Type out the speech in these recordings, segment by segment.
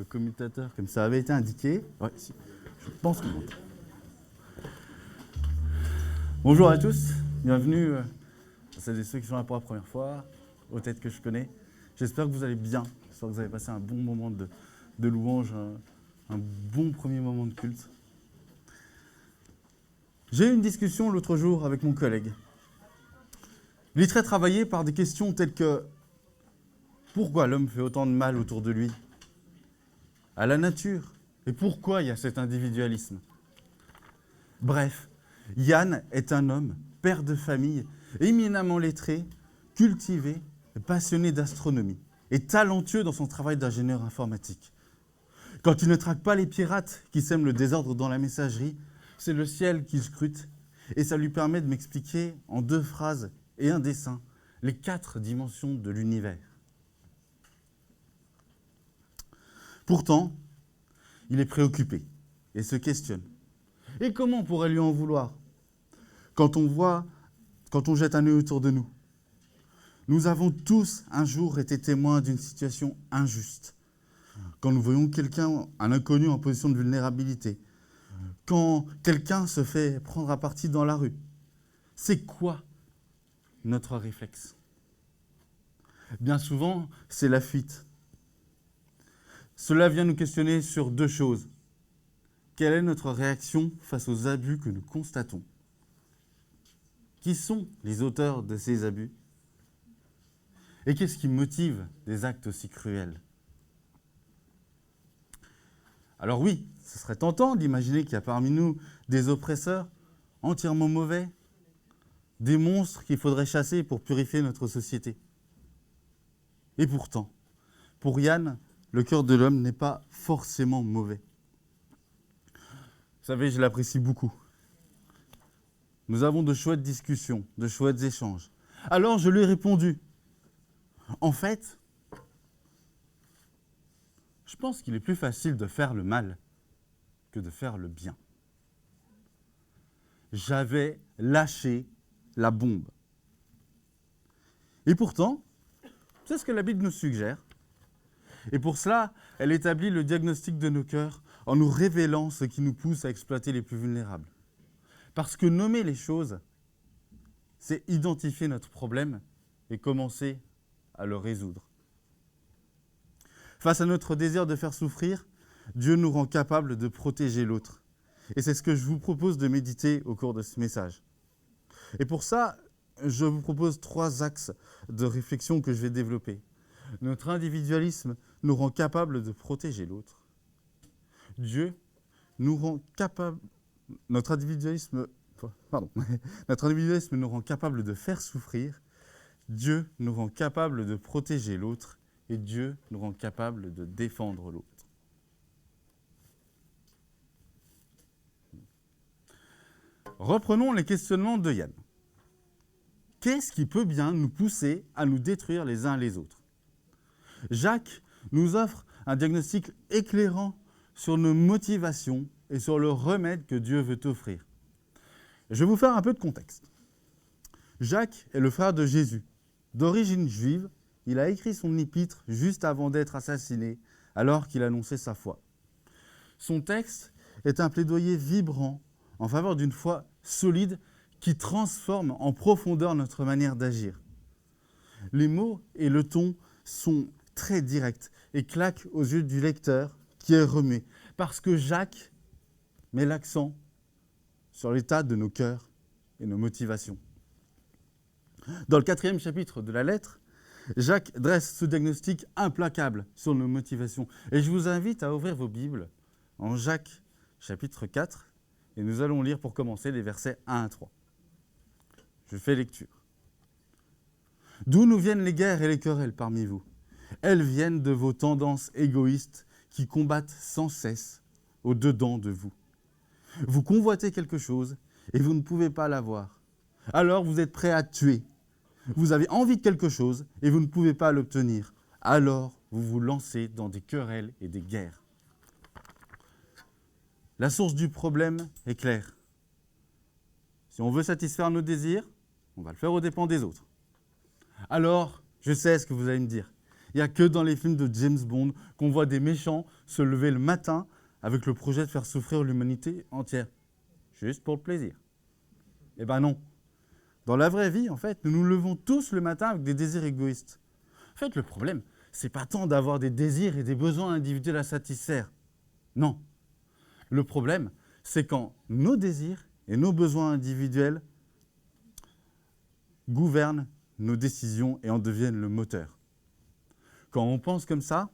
commutateur, comme ça avait été indiqué. Ouais, si. Je pense qu'on monte. Bonjour à tous, bienvenue à celles et ceux qui sont là pour la première fois, aux têtes que je connais. J'espère que vous allez bien, j'espère que vous avez passé un bon moment de louange, un bon premier moment de culte. J'ai eu une discussion l'autre jour avec mon collègue. Il est très travaillé par des questions telles que pourquoi l'homme fait autant de mal autour de lui, à la nature, et pourquoi il y a cet individualisme. Bref, Yann est un homme, père de famille, éminemment lettré, cultivé, passionné d'astronomie et talentueux dans son travail d'ingénieur informatique. Quand il ne traque pas les pirates qui sèment le désordre dans la messagerie, c'est le ciel qu'il scrute et ça lui permet de m'expliquer en 2 phrases et un dessin les 4 dimensions de l'univers. Pourtant, il est préoccupé et se questionne. Et comment on pourrait lui en vouloir quand on jette un œil autour de nous? Nous avons tous un jour été témoins d'une situation injuste. Quand nous voyons quelqu'un, un inconnu en position de vulnérabilité, quand quelqu'un se fait prendre à partie dans la rue, c'est quoi notre réflexe? Bien souvent, c'est la fuite. Cela vient nous questionner sur 2 choses. Quelle est notre réaction face aux abus que nous constatons? Qui sont les auteurs de ces abus? Et qu'est-ce qui motive des actes aussi cruels? Alors oui, ce serait tentant d'imaginer qu'il y a parmi nous des oppresseurs entièrement mauvais, des monstres qu'il faudrait chasser pour purifier notre société. Et pourtant, pour Yann, le cœur de l'homme n'est pas forcément mauvais. Vous savez, je l'apprécie beaucoup. Nous avons de chouettes discussions, de chouettes échanges. Alors je lui ai répondu. En fait, je pense qu'il est plus facile de faire le mal que de faire le bien. J'avais lâché la bombe. Et pourtant, c'est ce que la Bible nous suggère. Et pour cela, elle établit le diagnostic de nos cœurs en nous révélant ce qui nous pousse à exploiter les plus vulnérables. Parce que nommer les choses, c'est identifier notre problème et commencer à le résoudre. Face à notre désir de faire souffrir, Dieu nous rend capables de protéger l'autre. Et c'est ce que je vous propose de méditer au cours de ce message. Et pour ça, je vous propose 3 axes de réflexion que je vais développer. Notre individualisme nous rend capables de protéger l'autre. Dieu nous rend capables... Notre individualisme nous rend capables de faire souffrir. Dieu nous rend capables de protéger l'autre. Et Dieu nous rend capables de défendre l'autre. Reprenons les questionnements de Yann. Qu'est-ce qui peut bien nous pousser à nous détruire les uns les autres? Jacques nous offre un diagnostic éclairant sur nos motivations et sur le remède que Dieu veut offrir. Je vais vous faire un peu de contexte. Jacques est le frère de Jésus. D'origine juive, il a écrit son épître juste avant d'être assassiné, alors qu'il annonçait sa foi. Son texte est un plaidoyer vibrant en faveur d'une foi solide qui transforme en profondeur notre manière d'agir. Les mots et le ton sont très directs et claquent aux yeux du lecteur qui est remué, parce que Jacques met l'accent sur l'état de nos cœurs et nos motivations. Dans le 4e chapitre de la lettre, Jacques dresse ce diagnostic implacable sur nos motivations. Et je vous invite à ouvrir vos Bibles en Jacques chapitre 4, et nous allons lire pour commencer les versets 1 à 3. Je fais lecture. D'où nous viennent les guerres et les querelles parmi vous? Elles viennent de vos tendances égoïstes qui combattent sans cesse au-dedans de vous. Vous convoitez quelque chose et vous ne pouvez pas l'avoir. Alors vous êtes prêt à tuer. Vous avez envie de quelque chose et vous ne pouvez pas l'obtenir. Alors vous vous lancez dans des querelles et des guerres. La source du problème est claire. Si on veut satisfaire nos désirs, on va le faire aux dépens des autres. Alors, je sais ce que vous allez me dire. Il n'y a que dans les films de James Bond qu'on voit des méchants se lever le matin avec le projet de faire souffrir l'humanité entière, juste pour le plaisir. Eh ben non. Dans la vraie vie, en fait, nous nous levons tous le matin avec des désirs égoïstes. En fait, le problème, c'est pas tant d'avoir des désirs et des besoins individuels à satisfaire. Non. Le problème, c'est quand nos désirs et nos besoins individuels gouvernent nos décisions et en deviennent le moteur. Quand on pense comme ça,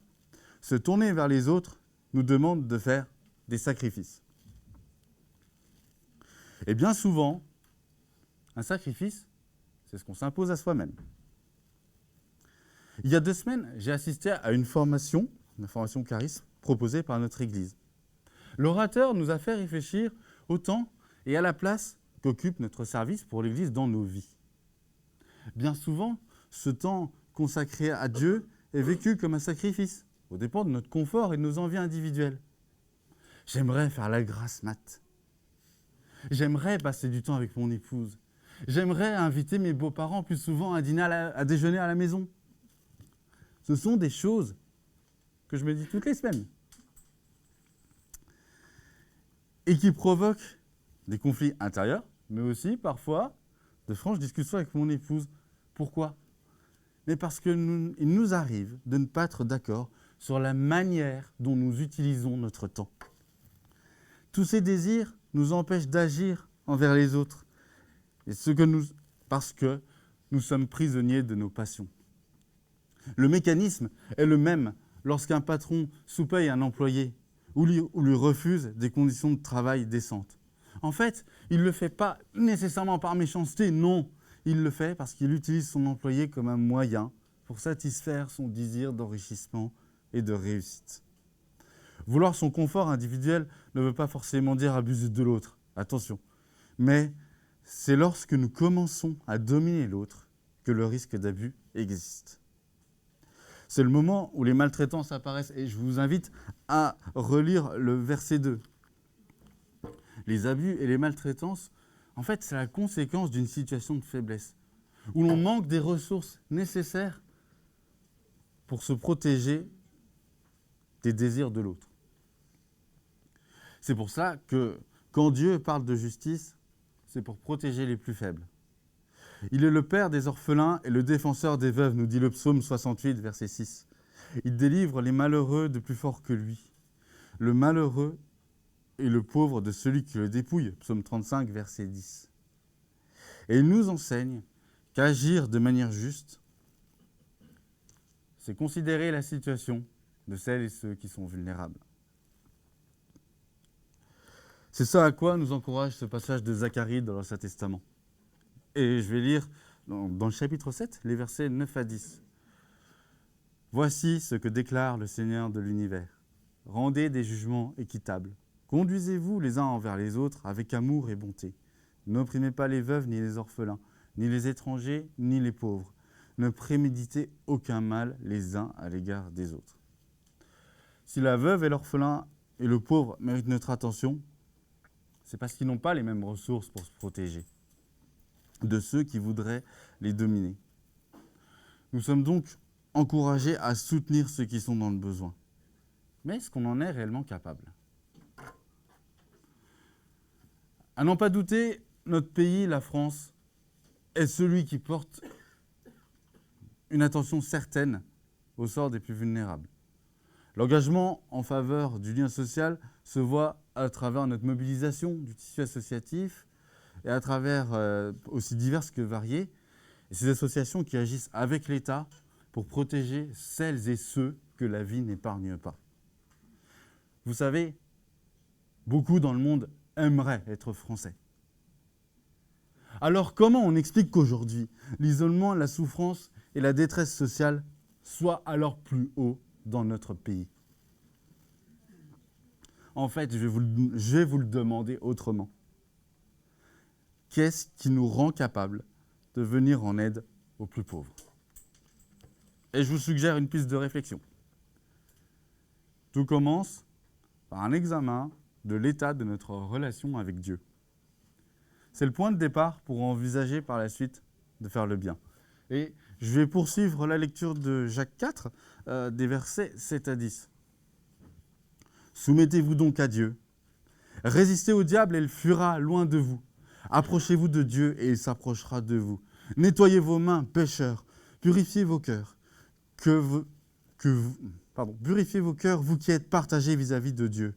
se tourner vers les autres nous demande de faire des sacrifices. Et bien souvent, un sacrifice, c'est ce qu'on s'impose à soi-même. Il y a 2 semaines, j'ai assisté à une formation charisme, proposée par notre Église. L'orateur nous a fait réfléchir au temps et à la place qu'occupe notre service pour l'Église dans nos vies. Bien souvent, ce temps consacré à Dieu est vécu comme un sacrifice, au dépend de notre confort et de nos envies individuelles. J'aimerais faire la grasse mat. J'aimerais passer du temps avec mon épouse. J'aimerais inviter mes beaux-parents plus souvent à dîner à déjeuner à la maison. Ce sont des choses que je me dis toutes les semaines et qui provoquent des conflits intérieurs, mais aussi parfois de franches discussions avec mon épouse. Pourquoi ? Mais parce qu'il nous arrive de ne pas être d'accord sur la manière dont nous utilisons notre temps. Tous ces désirs nous empêchent d'agir envers les autres, parce que nous sommes prisonniers de nos passions. Le mécanisme est le même lorsqu'un patron sous-paye un employé ou lui refuse des conditions de travail décentes. En fait, il ne le fait pas nécessairement par méchanceté, non. Il le fait parce qu'il utilise son employé comme un moyen pour satisfaire son désir d'enrichissement et de réussite. Vouloir son confort individuel ne veut pas forcément dire abuser de l'autre, attention. Mais c'est lorsque nous commençons à dominer l'autre que le risque d'abus existe. C'est le moment où les maltraitances apparaissent et je vous invite à relire le verset 2. Les abus et les maltraitances, en fait, c'est la conséquence d'une situation de faiblesse, où l'on manque des ressources nécessaires pour se protéger des désirs de l'autre. C'est pour ça que quand Dieu parle de justice, c'est pour protéger les plus faibles. Il est le père des orphelins et le défenseur des veuves, nous dit le psaume 68, verset 6. Il délivre les malheureux de plus fort que lui. Le malheureux et le pauvre de celui qui le dépouille, psaume 35, verset 10. Et il nous enseigne qu'agir de manière juste, c'est considérer la situation de celles et ceux qui sont vulnérables. C'est ça à quoi nous encourage ce passage de Zacharie dans l'Ancien Testament. Et je vais lire dans le chapitre 7, les versets 9 à 10. « Voici ce que déclare le Seigneur de l'univers. Rendez des jugements équitables. Conduisez-vous les uns envers les autres avec amour et bonté. N'opprimez pas les veuves ni les orphelins, ni les étrangers, ni les pauvres. Ne préméditez aucun mal les uns à l'égard des autres. » Si la veuve et l'orphelin et le pauvre méritent notre attention, c'est parce qu'ils n'ont pas les mêmes ressources pour se protéger de ceux qui voudraient les dominer. Nous sommes donc encouragés à soutenir ceux qui sont dans le besoin. Mais est-ce qu'on en est réellement capable ? À n'en pas douter, notre pays, la France, est celui qui porte une attention certaine au sort des plus vulnérables. L'engagement en faveur du lien social se voit à travers notre mobilisation du tissu associatif et à travers aussi diverses que variées, et ces associations qui agissent avec l'État pour protéger celles et ceux que la vie n'épargne pas. Vous savez, beaucoup dans le monde aimeraient être français. Alors comment on explique qu'aujourd'hui, l'isolement, la souffrance et la détresse sociale soient à leur plus haut dans notre pays ? En fait, je vais vous le demander autrement. Qu'est-ce qui nous rend capables de venir en aide aux plus pauvres ? Et je vous suggère une piste de réflexion. Tout commence par un examen de l'état de notre relation avec Dieu. C'est le point de départ pour envisager par la suite de faire le bien. Et Je vais poursuivre la lecture de Jacques 4, des versets 7 à 10. Soumettez-vous donc à Dieu. Résistez au diable et il fuira loin de vous. Approchez-vous de Dieu et il s'approchera de vous. Nettoyez vos mains, pécheurs. Purifiez vos cœurs. Purifiez vos cœurs, vous qui êtes partagés vis-à-vis de Dieu.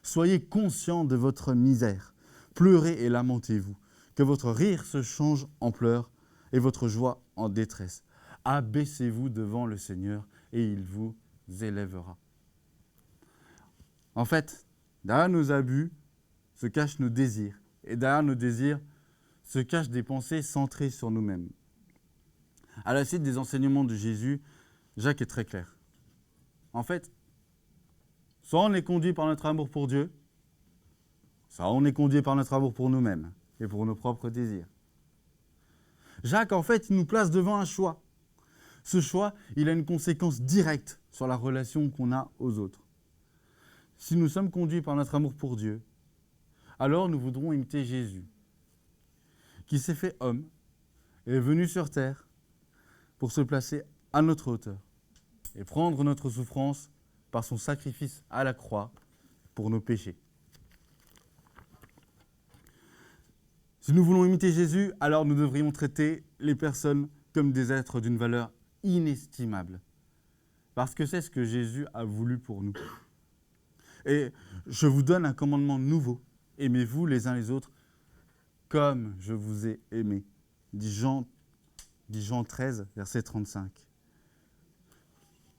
Soyez conscients de votre misère. Pleurez et lamentez-vous. Que votre rire se change en pleurs et votre joie en détresse. Abaissez-vous devant le Seigneur et il vous élèvera. En fait, derrière nos abus se cachent nos désirs. Et derrière nos désirs se cachent des pensées centrées sur nous-mêmes. À la suite des enseignements de Jésus, Jacques est très clair. En fait, soit on est conduit par notre amour pour Dieu, soit on est conduit par notre amour pour nous-mêmes et pour nos propres désirs. Jacques, en fait, il nous place devant un choix. Ce choix, il a une conséquence directe sur la relation qu'on a aux autres. Si nous sommes conduits par notre amour pour Dieu, alors nous voudrons imiter Jésus, qui s'est fait homme et est venu sur terre pour se placer à notre hauteur et prendre notre souffrance par son sacrifice à la croix pour nos péchés. Si nous voulons imiter Jésus, alors nous devrions traiter les personnes comme des êtres d'une valeur inestimable, parce que c'est ce que Jésus a voulu pour nous. Et je vous donne un commandement nouveau. Aimez-vous les uns les autres comme je vous ai aimé. Dit Jean 13, verset 35.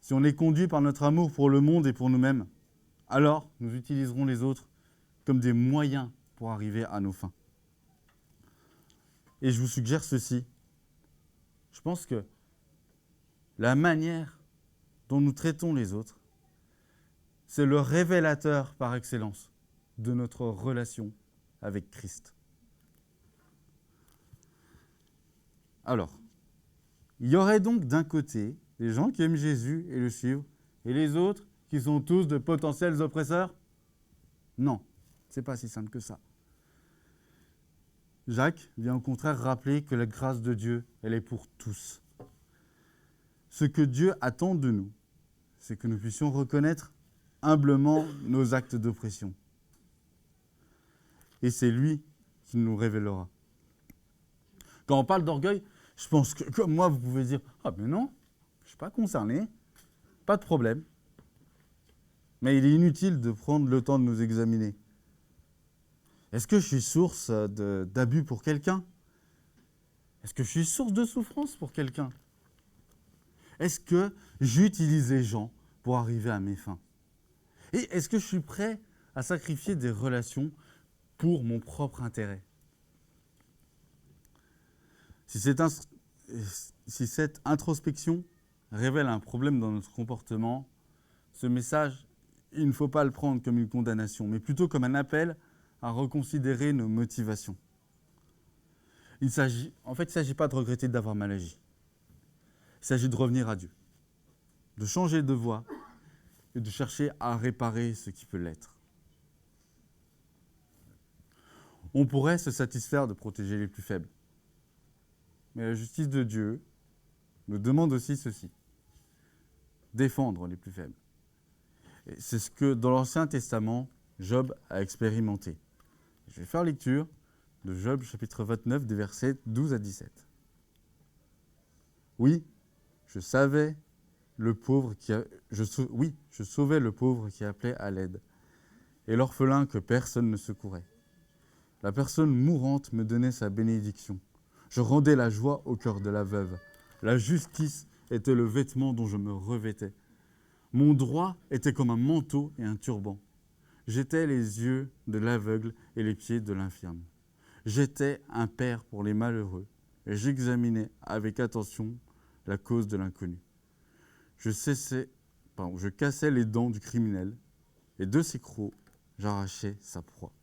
Si on est conduit par notre amour pour le monde et pour nous-mêmes, alors nous utiliserons les autres comme des moyens pour arriver à nos fins. Et je vous suggère ceci. Je pense que la manière dont nous traitons les autres, c'est le révélateur par excellence de notre relation avec Christ. Alors, il y aurait donc d'un côté les gens qui aiment Jésus et le suivent, et les autres qui sont tous de potentiels oppresseurs? Non, c'est pas si simple que ça. Jacques vient au contraire rappeler que la grâce de Dieu, elle est pour tous. Ce que Dieu attend de nous, c'est que nous puissions reconnaître humblement nos actes d'oppression. Et c'est lui qui nous révélera. Quand on parle d'orgueil, je pense que, comme moi, vous pouvez dire « Ah, mais non, je ne suis pas concerné, pas de problème. » Mais il est inutile de prendre le temps de nous examiner. Est-ce que je suis source d'abus pour quelqu'un? Est-ce que je suis source de souffrance pour quelqu'un? Est-ce que j'utilise les gens pour arriver à mes fins? Et est-ce que je suis prêt à sacrifier des relations pour mon propre intérêt? Si cette introspection révèle un problème dans notre comportement, ce message, il ne faut pas le prendre comme une condamnation, mais plutôt comme un appel à reconsidérer nos motivations. En fait, il ne s'agit pas de regretter d'avoir mal agi. Il s'agit de revenir à Dieu, de changer de voie et de chercher à réparer ce qui peut l'être. On pourrait se satisfaire de protéger les plus faibles. Mais la justice de Dieu nous demande aussi ceci, défendre les plus faibles. Et c'est ce que, dans l'Ancien Testament, Job a expérimenté. Je vais faire lecture de Job, chapitre 29, des versets 12 à 17. Oui, je sauvais le pauvre qui appelait à l'aide, et l'orphelin que personne ne secourait. La personne mourante me donnait sa bénédiction. Je rendais la joie au cœur de la veuve. La justice était le vêtement dont je me revêtais. Mon droit était comme un manteau et un turban. J'étais les yeux de l'aveugle et les pieds de l'infirme. J'étais un père pour les malheureux et j'examinais avec attention la cause de l'inconnu. Je cassais les dents du criminel et de ses crocs, j'arrachais sa proie.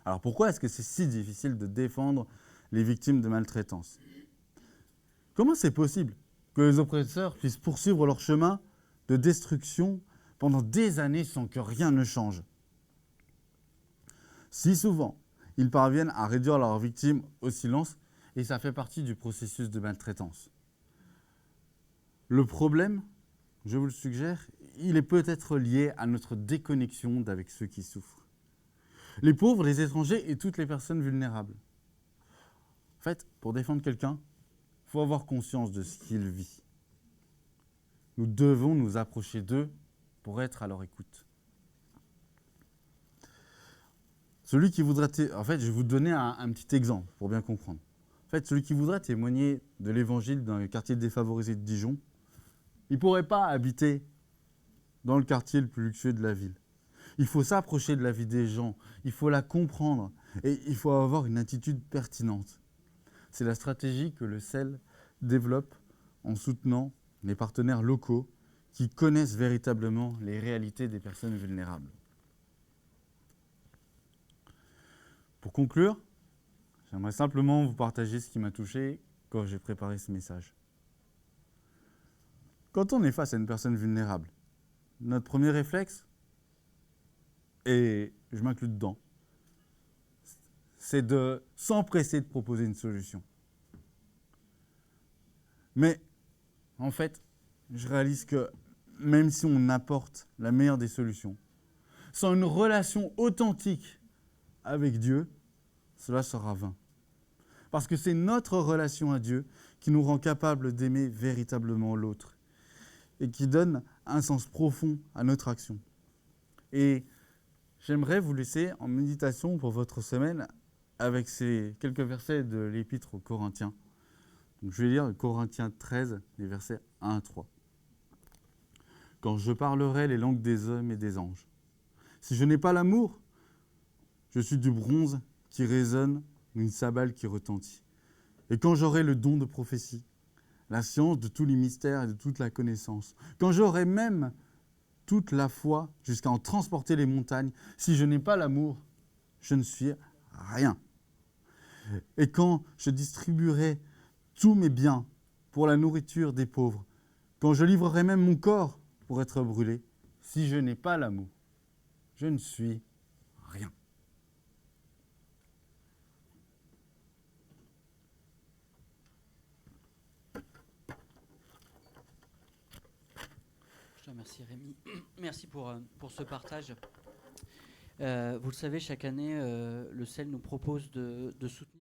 Alors pourquoi est-ce que c'est si difficile de défendre les victimes de maltraitance? Comment c'est possible que les oppresseurs puissent poursuivre leur chemin de destruction pendant des années sans que rien ne change? Si souvent, ils parviennent à réduire leurs victimes au silence et ça fait partie du processus de maltraitance. Le problème, je vous le suggère, il est peut-être lié à notre déconnexion d'avec ceux qui souffrent. Les pauvres, les étrangers et toutes les personnes vulnérables. En fait, pour défendre quelqu'un, il faut avoir conscience de ce qu'il vit. Nous devons nous approcher d'eux pour être à leur écoute. Celui qui voudra... En fait, je vais vous donner un petit exemple pour bien comprendre. En fait, celui qui voudra témoigner de l'évangile dans le quartier défavorisé de Dijon, il ne pourrait pas habiter dans le quartier le plus luxueux de la ville. Il faut s'approcher de la vie des gens, il faut la comprendre et il faut avoir une attitude pertinente. C'est la stratégie que le CEL développe en soutenant les partenaires locaux qui connaissent véritablement les réalités des personnes vulnérables. Pour conclure, j'aimerais simplement vous partager ce qui m'a touché quand j'ai préparé ce message. Quand on est face à une personne vulnérable, notre premier réflexe, et je m'inclus dedans, c'est de s'empresser de proposer une solution. Mais en fait, je réalise que même si on apporte la meilleure des solutions, sans une relation authentique avec Dieu, cela sera vain. Parce que c'est notre relation à Dieu qui nous rend capables d'aimer véritablement l'autre et qui donne un sens profond à notre action. Et j'aimerais vous laisser en méditation pour votre semaine avec ces quelques versets de l'Épître aux Corinthiens. Donc je vais lire Corinthiens 13, les versets 1 à 3. « Quand je parlerai les langues des hommes et des anges, si je n'ai pas l'amour, je suis du bronze qui résonne ou une cymbale qui retentit. Et quand j'aurai le don de prophétie, la science de tous les mystères et de toute la connaissance, quand j'aurai même toute la foi jusqu'à en transporter les montagnes, si je n'ai pas l'amour, je ne suis rien. Et quand je distribuerai tous mes biens pour la nourriture des pauvres, quand je livrerai même mon corps pour être brûlé, si je n'ai pas l'amour, je ne suis rien. » Je te remercie, Rémi. Merci pour ce partage. Vous le savez, chaque année, le CEL nous propose de soutenir